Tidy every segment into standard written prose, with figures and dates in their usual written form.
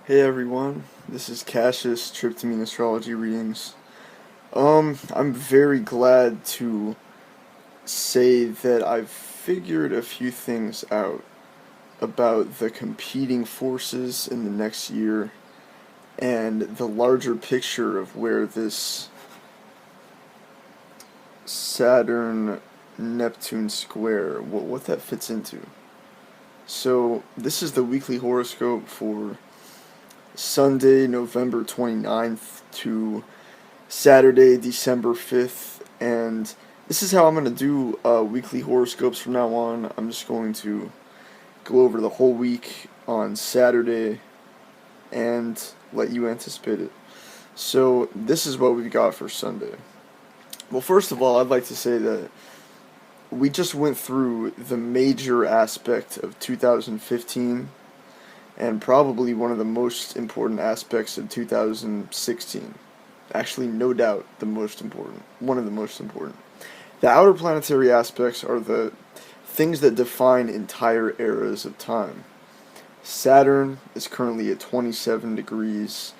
Hey everyone, this is Cassius, Tryptamine Astrology readings. I'm very glad to say that I've figured a few things out about the competing forces in the next year and the larger picture of where this Saturn Neptune square, what that fits into. So, this is the weekly horoscope for Sunday, November 29th to Saturday, December 5th, and this is how I'm going to do weekly horoscopes from now on. I'm just going to go over the whole week on Saturday and let you anticipate it. So, this is what we've got for Sunday. Well, first of all, I'd like to say that we just went through the major aspect of 2015 and probably one of the most important aspects of 2016. Actually, no doubt the most important. One of the most important. The outer planetary aspects are the things that define entire eras of time. Saturn is currently at 27 degrees.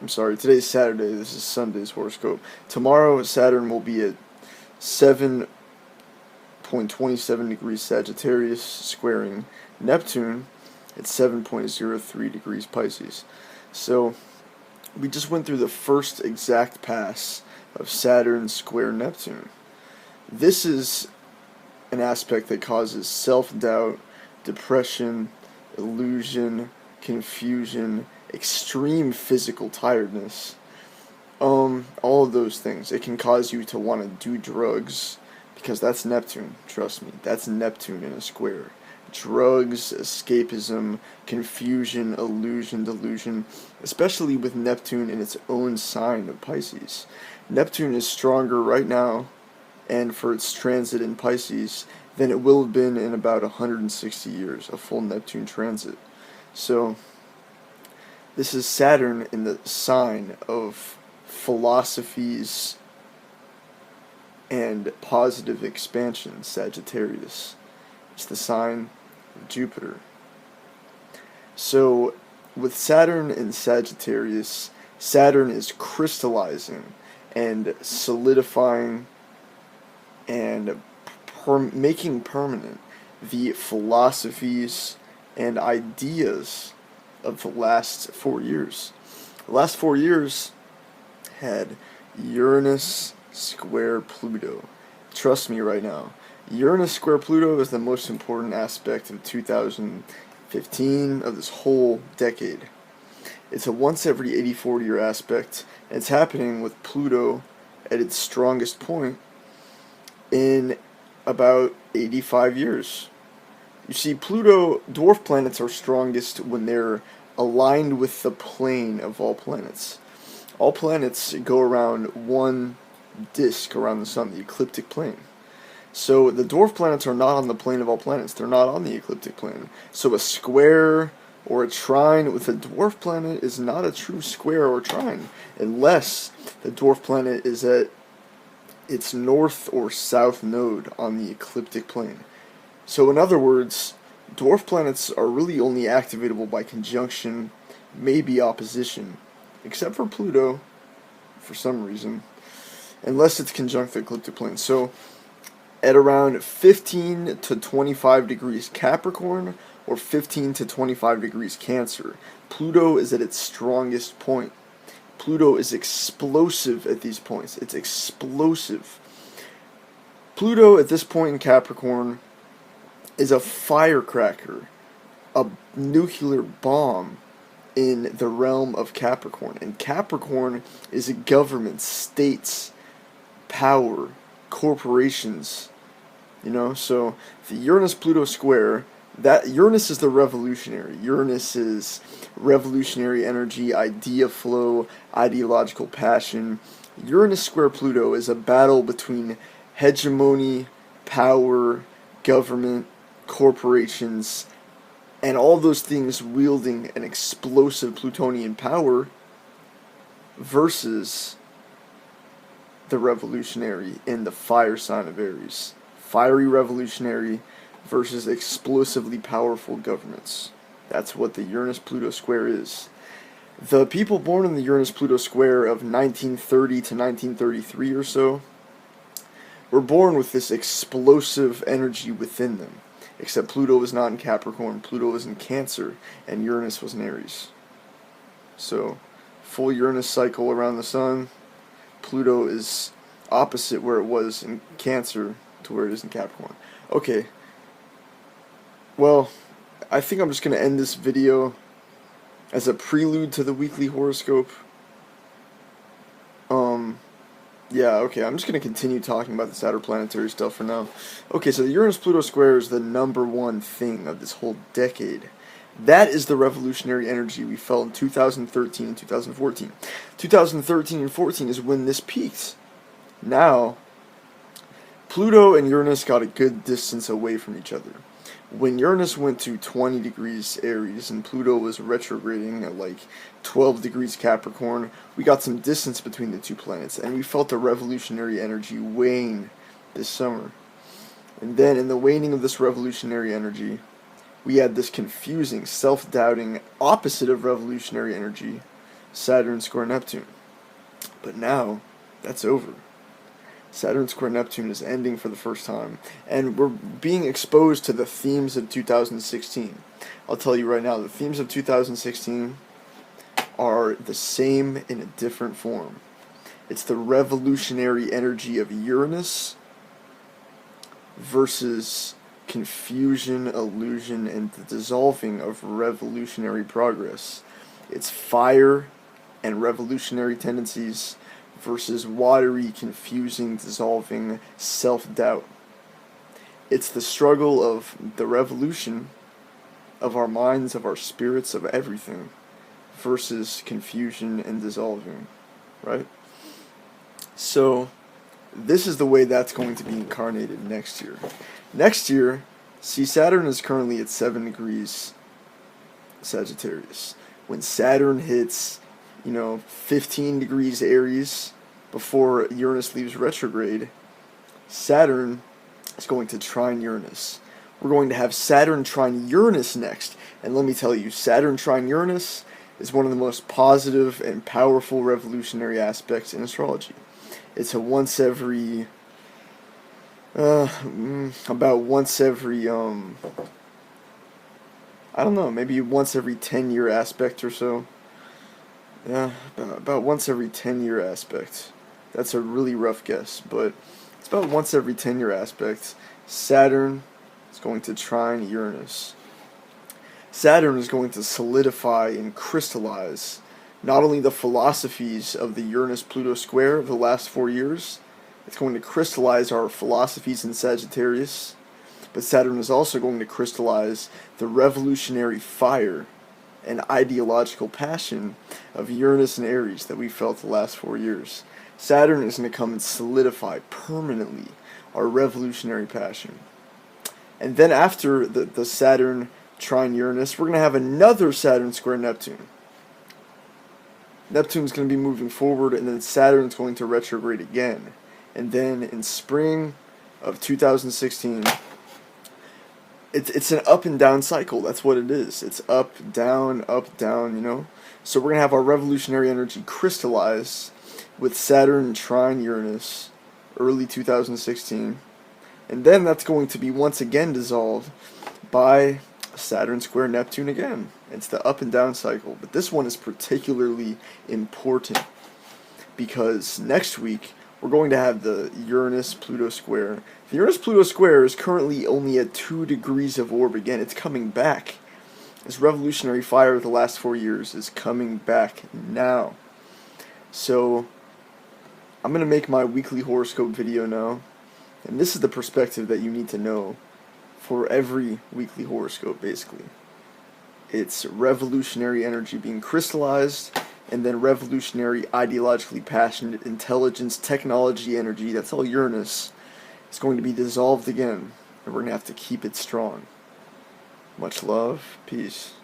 I'm sorry, today's Saturday, this is Sunday's horoscope. Tomorrow, Saturn will be at 7.27 degrees Sagittarius, squaring Neptune at 7.03 degrees Pisces. So, we just went through the first exact pass of Saturn square Neptune. This is an aspect that causes self-doubt, depression, illusion, confusion, extreme physical tiredness. All of those things. It can cause you to want to do drugs because that's Neptune, trust me. That's Neptune in a square. Drugs, escapism, confusion, illusion, delusion, especially with Neptune in its own sign of Pisces. Neptune is stronger right now, and for its transit in Pisces, than it will have been in about 160 years, a full Neptune transit. So, this is Saturn in the sign of philosophies and positive expansion, Sagittarius. It's the sign of Jupiter. So, with Saturn in Sagittarius, Saturn is crystallizing and solidifying and making permanent the philosophies and ideas of the last 4 years. The last 4 years had Uranus square Pluto. Trust me right now. Uranus square Pluto is the most important aspect of 2015, of this whole decade. It's a once every 84 year aspect, and it's happening with Pluto at its strongest point in about 85 years. You see, Pluto, dwarf planets are strongest when they're aligned with the plane of all planets. All planets go around one disk around the sun, the ecliptic plane. So the dwarf planets are not on the plane of all planets. They're not on the ecliptic plane. So a square or a trine with a dwarf planet is not a true square or trine unless the dwarf planet is at its north or south node on the ecliptic plane. So in other words, dwarf planets are really only activatable by conjunction, maybe opposition, except for Pluto, for some reason, unless it's conjunct the ecliptic plane. So at around 15 to 25 degrees Capricorn or 15 to 25 degrees Cancer, Pluto is at its strongest point. Pluto is explosive at these points. It's explosive. Pluto at this point in Capricorn is a firecracker, a nuclear bomb in the realm of Capricorn. And Capricorn is a government, states, power, corporations, so the Uranus-Pluto square, that Uranus is the revolutionary. Uranus is revolutionary energy, idea flow, ideological passion. Uranus square Pluto is a battle between hegemony, power, government, corporations, and all those things wielding an explosive Plutonian power versus the revolutionary in the fire sign of Aries. Fiery revolutionary versus explosively powerful governments. That's what the Uranus-Pluto square is. The people born in the Uranus-Pluto square of 1930 to 1933 or so were born with this explosive energy within them. Except Pluto was not in Capricorn, Pluto was in Cancer, and Uranus was in Aries. So, full Uranus cycle around the sun, Pluto is opposite where it was in Cancer to where it is in Capricorn. Okay, well, I think I'm just going to end this video as a prelude to the weekly horoscope. Yeah, okay, I'm just going to continue talking about this outer planetary stuff for now. Okay, so the Uranus-Pluto square is the #1 thing of this whole decade. That is the revolutionary energy we felt in 2013 and 2014. 2013 and 14 is when this peaked. Now, Pluto and Uranus got a good distance away from each other. When Uranus went to 20 degrees Aries and Pluto was retrograding at like 12 degrees Capricorn, we got some distance between the two planets, and we felt the revolutionary energy wane this summer. And then in the waning of this revolutionary energy, we had this confusing, self-doubting opposite of revolutionary energy, Saturn square Neptune. But now, that's over. Saturn square Neptune is ending for the first time, and we're being exposed to the themes of 2016. I'll tell you right now, the themes of 2016 are the same in a different form. It's the revolutionary energy of Uranus versus confusion, illusion, and the dissolving of revolutionary progress. It's fire and revolutionary tendencies versus watery, confusing, dissolving self-doubt. It's the struggle of the revolution of our minds, of our spirits, of everything, versus confusion and dissolving, right? So, this is the way that's going to be incarnated next year. Next year, see, Saturn is currently at 7 degrees Sagittarius. When Saturn hits 15 degrees Aries before Uranus leaves retrograde, Saturn is going to trine Uranus. We're going to have Saturn trine Uranus next. And let me tell you, Saturn trine Uranus is one of the most positive and powerful revolutionary aspects in astrology. It's a once every, about once every, I don't know, maybe once every 10-year aspect or so. Yeah, about once every 10-year aspect. That's a really rough guess, but it's about once every 10-year aspect. Saturn is going to trine Uranus. Saturn is going to solidify and crystallize not only the philosophies of the Uranus-Pluto square of the last 4 years, it's going to crystallize our philosophies in Sagittarius, but Saturn is also going to crystallize the revolutionary fire and ideological passion of Uranus and Aries that we felt the last 4 years. Saturn is going to come and solidify permanently our revolutionary passion. And then after the Saturn trine Uranus, we're going to have another Saturn square Neptune. Neptune's going to be moving forward, and then Saturn's going to retrograde again. And then in spring of 2016, it's an up and down cycle. That's what it is. It's up, down, So we're going to have our revolutionary energy crystallize with Saturn trine Uranus early 2016. And then that's going to be once again dissolved by Saturn square Neptune again. It's the up and down cycle. But this one is particularly important because next week we're going to have the Uranus-Pluto square. The Uranus-Pluto square is currently only at 2 degrees of orb again. It's coming back. This revolutionary fire of the last 4 years is coming back now. So, I'm going to make my weekly horoscope video now. And this is the perspective that you need to know for every weekly horoscope, basically. It's revolutionary energy being crystallized, and then revolutionary, ideologically passionate intelligence, technology energy, that's all Uranus, is going to be dissolved again, and we're going to have to keep it strong. Much love, peace.